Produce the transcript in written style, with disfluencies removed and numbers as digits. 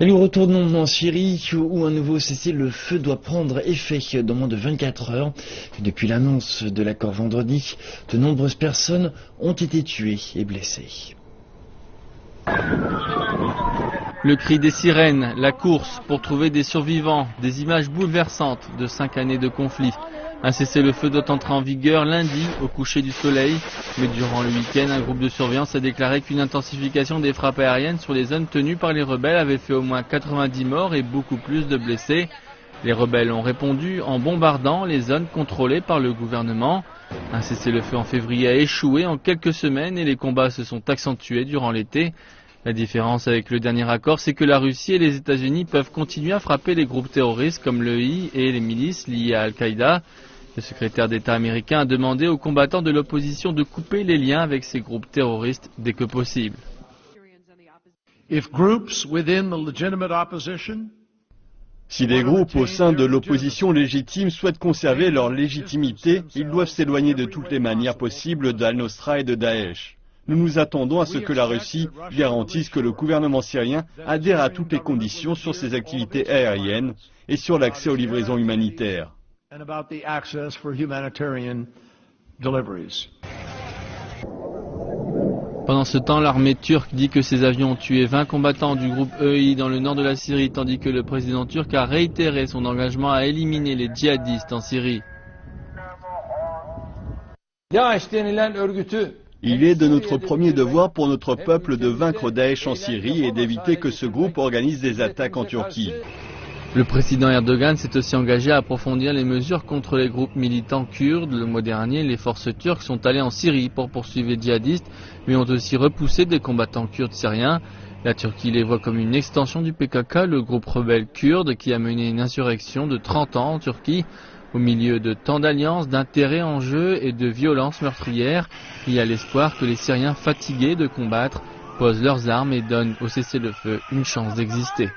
Et nous retournons en Syrie où un nouveau cessez-le-feu doit prendre effet dans moins de 24 heures. Depuis l'annonce de l'accord vendredi, de nombreuses personnes ont été tuées et blessées. Le cri des sirènes, la course pour trouver des survivants, des images bouleversantes de 5 années de conflit. Un cessez-le-feu doit entrer en vigueur lundi au coucher du soleil, mais durant le week-end, un groupe de surveillance a déclaré qu'une intensification des frappes aériennes sur les zones tenues par les rebelles avait fait au moins 90 morts et beaucoup plus de blessés. Les rebelles ont répondu en bombardant les zones contrôlées par le gouvernement. Un cessez-le-feu en février a échoué en quelques semaines et les combats se sont accentués durant l'été. La différence avec le dernier accord, c'est que la Russie et les États-Unis peuvent continuer à frapper les groupes terroristes comme l'EI et les milices liées à Al-Qaïda. Le secrétaire d'État américain a demandé aux combattants de l'opposition de couper les liens avec ces groupes terroristes dès que possible. Si les groupes au sein de l'opposition légitime souhaitent conserver leur légitimité, ils doivent s'éloigner de toutes les manières possibles d'Al-Nosra et de Daesh. Nous nous attendons à ce que la Russie garantisse que le gouvernement syrien adhère à toutes les conditions sur ses activités aériennes et sur l'accès aux livraisons humanitaires. Pendant ce temps, l'armée turque dit que ses avions ont tué 20 combattants du groupe EI dans le nord de la Syrie, tandis que le président turc a réitéré son engagement à éliminer les djihadistes en Syrie. Il est de notre premier devoir pour notre peuple de vaincre Daesh en Syrie et d'éviter que ce groupe organise des attaques en Turquie. Le président Erdogan s'est aussi engagé à approfondir les mesures contre les groupes militants kurdes. Le mois dernier, les forces turques sont allées en Syrie pour poursuivre les djihadistes, mais ont aussi repoussé des combattants kurdes syriens. La Turquie les voit comme une extension du PKK, le groupe rebelle kurde qui a mené une insurrection de 30 ans en Turquie. Au milieu de tant d'alliances, d'intérêts en jeu et de violences meurtrières, il y a l'espoir que les Syriens fatigués de combattre posent leurs armes et donnent au cessez-le-feu une chance d'exister.